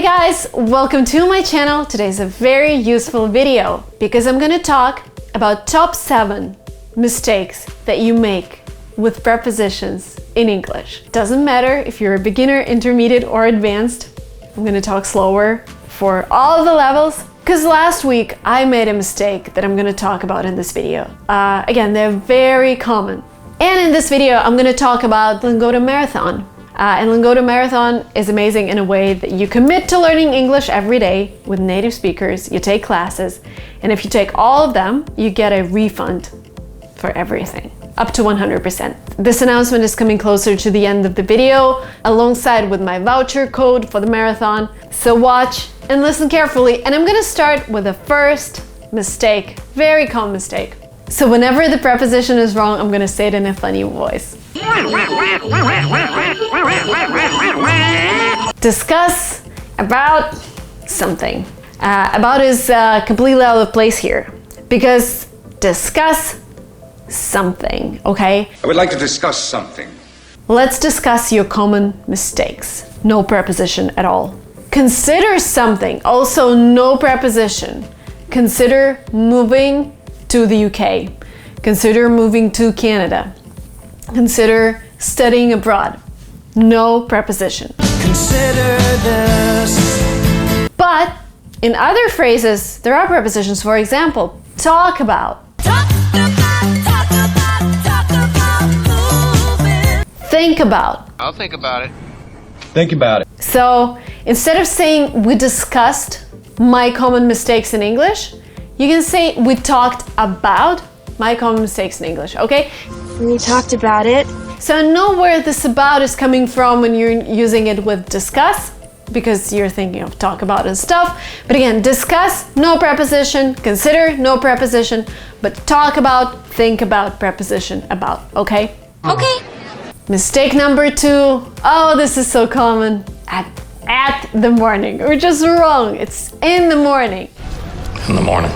Hey guys, welcome to my channel. Today's a very useful video because I'm gonna talk about top 7 mistakes that you make with prepositions in English. Doesn't matter if you're a beginner, intermediate or advanced. I'm gonna talk slower for all the levels because last week I made a mistake that I'm gonna talk about in this video. Again, they're very common. And in this video, I'm gonna talk about Goethe Marathon. And Goethe Marathon is amazing in a way that you commit to learning English every day with native speakers, you take classes, and if you take all of them, you get a refund for everything, up to 100%. This announcement is coming closer to the end of the video, alongside with my voucher code for the marathon. So watch and listen carefully, and I'm gonna start with the first mistake, very common mistake. So whenever the preposition is wrong, I'm gonna say it in a funny voice. Discuss about something. About is completely out of place here because discuss something, okay? I would like to discuss something. Let's discuss your common mistakes. No preposition at all. Consider something, also no preposition. Consider moving to the UK. Consider moving to Canada. Consider studying abroad. No preposition. Consider this. But in other phrases, there are prepositions. For example, talk about. Talk about moving. Think about. I'll think about it. Think about it. So instead of saying we discussed my common mistakes in English, you can say we talked about my common mistakes in English, okay? We talked about it. So I know where this about is coming from when you're using it with discuss, because you're thinking of talk about and stuff. But again, discuss, no preposition, consider, no preposition, but talk about, think about, preposition about, okay? Okay. Mistake number 2. Oh, this is so common. At the morning, which is wrong. It's in the morning. In the morning.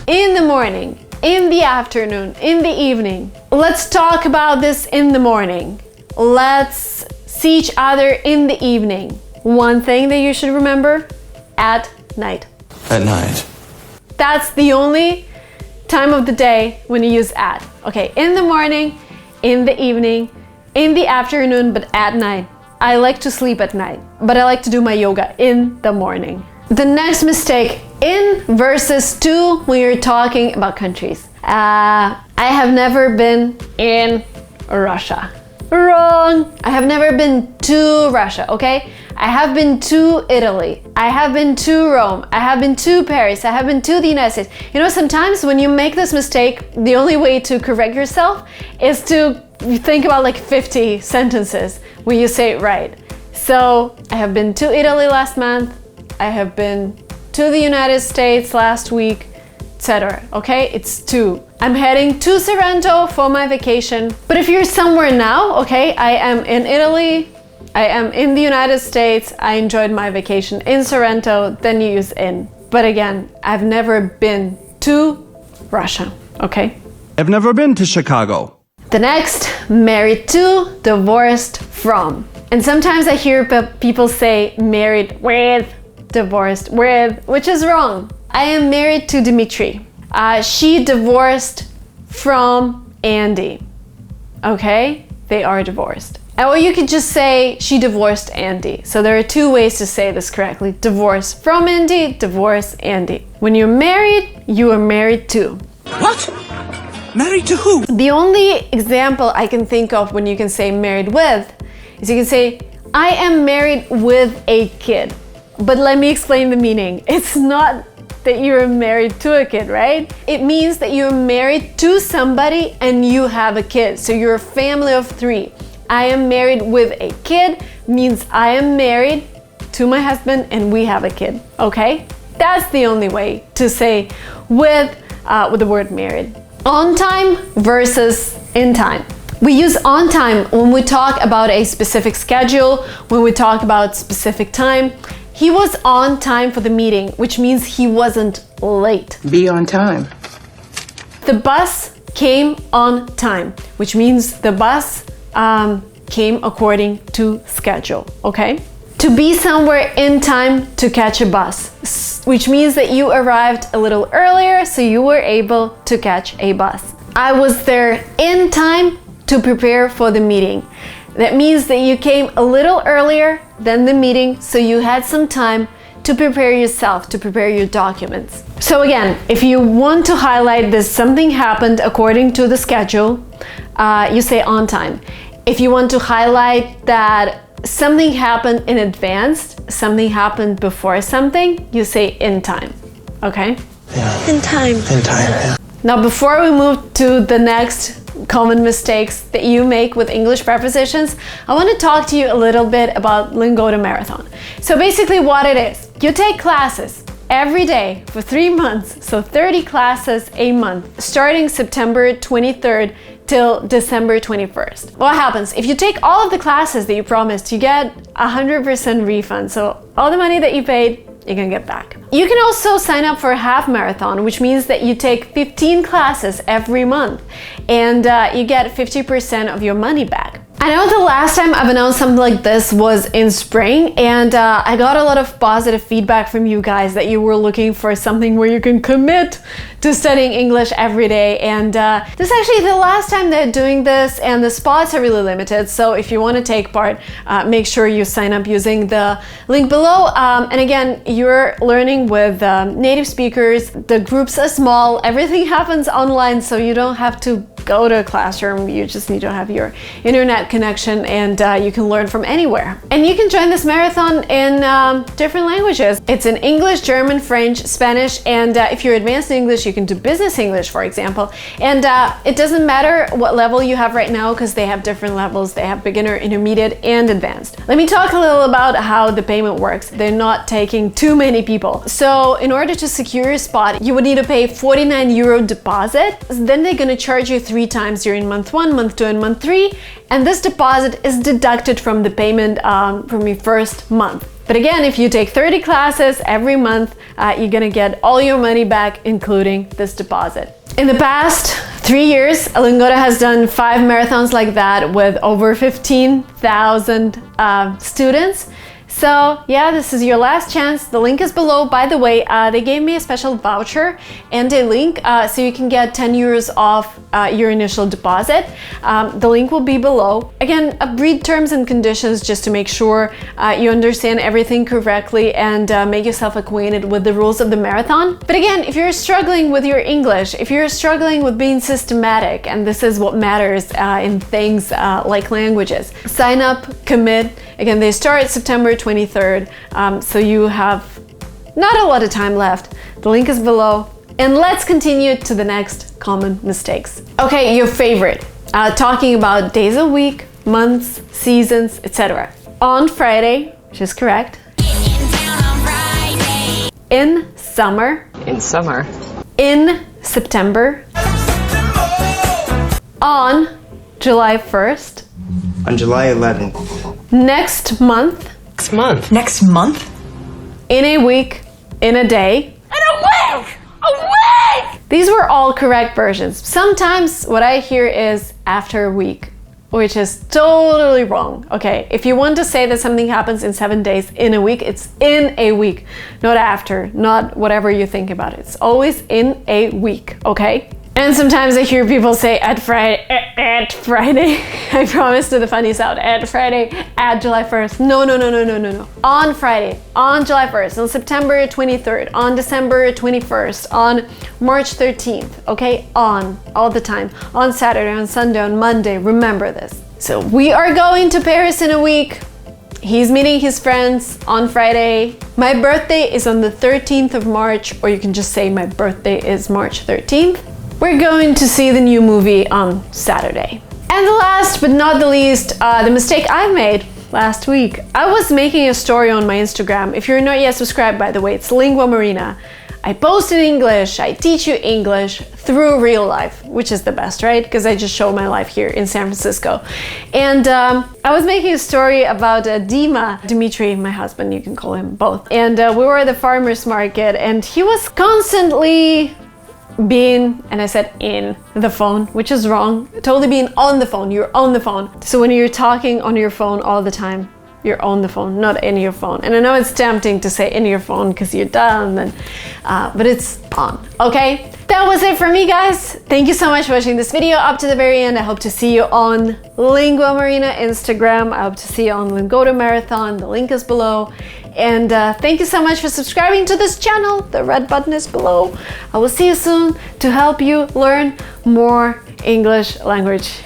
In the morning. In the afternoon, in the evening. Let's talk about this in the morning. Let's see each other in the evening. One thing that you should remember, at night. At night. That's the only time of the day when you use at. Okay, in the morning, in the evening, in the afternoon, but at night. I like to sleep at night, but I like to do my yoga in the morning. The next mistake, in versus to when you're talking about countries. I have never been in Russia. Wrong. I have never been to Russia, okay? I have been to Italy. I have been to Rome. I have been to Paris. I have been to the United States. You know, sometimes when you make this mistake, the only way to correct yourself is to think about like 50 sentences when you say it right. So, I have been to Italy last month. I have been to the United States last week, etc. Okay, it's to. I'm heading to Sorrento for my vacation. But if you're somewhere now, okay, I am in Italy, I am in the United States, I enjoyed my vacation in Sorrento, then you use in. But again, I've never been to Russia, okay? I've never been to Chicago. The next, married to, divorced from. And sometimes I hear people say married with, divorced with, which is wrong. I am married to Dimitri. She divorced from Andy. Okay? They are divorced. Or you could just say she divorced Andy. So there are 2 ways to say this correctly. Divorce from Andy, divorce Andy. When you're married, you are married to. What? Married to who? The only example I can think of when you can say married with is you can say, I am married with a kid. But let me explain the meaning. It's not that you're married to a kid, right? It means that you're married to somebody and you have a kid. So you're a family of 3. I am married with a kid means I am married to my husband and we have a kid, okay? That's the only way to say with the word married. On time versus in time. We use on time when we talk about a specific schedule, when we talk about specific time. He was on time for the meeting, which means he wasn't late. Be on time. The bus came on time, which means the bus came according to schedule, okay? To To be somewhere in time to catch a bus, which means that you arrived a little earlier, so you were able to catch a bus. I was there in time to prepare for the meeting. That means that you came a little earlier than the meeting, so you had some time to prepare yourself, to prepare your documents. So again, if you want to highlight this something happened according to the schedule, you say on time. If you want to highlight that something happened in advance, something happened before something, you say in time, okay? Yeah. In time. In time, yeah. Now, before we move to the next common mistakes that you make with English prepositions, I want to talk to you a little bit about Goethe Marathon. So basically what it is, you take classes every day for 3 months, so 30 classes a month, starting September 23rd till December 21st. What happens? If you take all of the classes that you promised, you get 100% refund. So all the money that you paid, you can get back. You can also sign up for a half marathon, which means that you take 15 classes every month and you get 50% of your money back. I know the last time I've announced something like this was in spring, and I got a lot of positive feedback from you guys that you were looking for something where you can commit to studying English every day, and this is actually the last time they're doing this, and the spots are really limited, so if you want to take part, make sure you sign up using the link below. And again, you're learning with native speakers, the groups are small, everything happens online, so you don't have to go to a classroom, you just need to have your internet connection, and you can learn from anywhere. And you can join this marathon in different languages. It's in English, German, French, Spanish, and if you're advanced in English, you can do business English, for example. And it doesn't matter what level you have right now, because they have different levels. They have beginner, intermediate, and advanced. Let me talk a little about how the payment works. They're not taking too many people. So in order to secure your spot, you would need to pay €49 deposit. Then they're gonna charge you 3 times during month 1, month 2, and month 3. And this deposit is deducted from the payment from your first month. But again, if you take 30 classes every month, you're gonna get all your money back, including this deposit. In the past 3 years, Goethe has done 5 marathons like that with over 15,000 students. So yeah, this is your last chance. The link is below. By the way, they gave me a special voucher and a link so you can get €10 off your initial deposit. The link will be below. Again, read terms and conditions just to make sure you understand everything correctly and make yourself acquainted with the rules of the marathon. But again, if you're struggling with your English, if you're struggling with being systematic, and this is what matters in things like languages, sign up, commit. Again, they start September 23rd, so you have not a lot of time left. The link is below. And let's continue to the next common mistakes. Okay, your favorite, talking about days of week, months, seasons, etc. On Friday, which is correct. In summer. In summer. In September. On July 1st. On July 11th. Next month. Next month. Next month? In a week. In a day. In a week! A week! These were all correct versions. Sometimes what I hear is after a week, which is totally wrong. Okay, if you want to say that something happens in 7 days in a week, it's in a week, not after, not whatever you think about it. It's always in a week, okay? And sometimes I hear people say at Friday. I promise to the funny sound, at Friday, at July 1st. No. On Friday, on July 1st, on September 23rd, on December 21st, on March 13th, okay? On, all the time. On Saturday, on Sunday, on Monday, remember this. So we are going to Paris in a week. He's meeting his friends on Friday. My birthday is on the 13th of March, or you can just say my birthday is March 13th. We're going to see the new movie on Saturday. And the last but not the least, the mistake I made last week. I was making a story on my Instagram. If you're not yet subscribed, by the way, it's linguamarina. I post in English, I teach you English through real life, which is the best, right? Because I just show my life here in San Francisco. And I was making a story about Dimitri, my husband, you can call him both. And we were at the farmer's market, and he was constantly being, and I said in the phone, which is wrong. Totally being on the phone. You're on the phone. So when you're talking on your phone all the time, you're on the phone, not in your phone. And I know it's tempting to say in your phone because you're done, and, but it's on, okay? That was it for me, guys. Thank you so much for watching this video up to the very end. I hope to see you on Lingua Marina Instagram. I hope to see you on Goethe Marathon. The link is below. And thank you so much for subscribing to this channel. The red button is below. I will see you soon to help you learn more English language.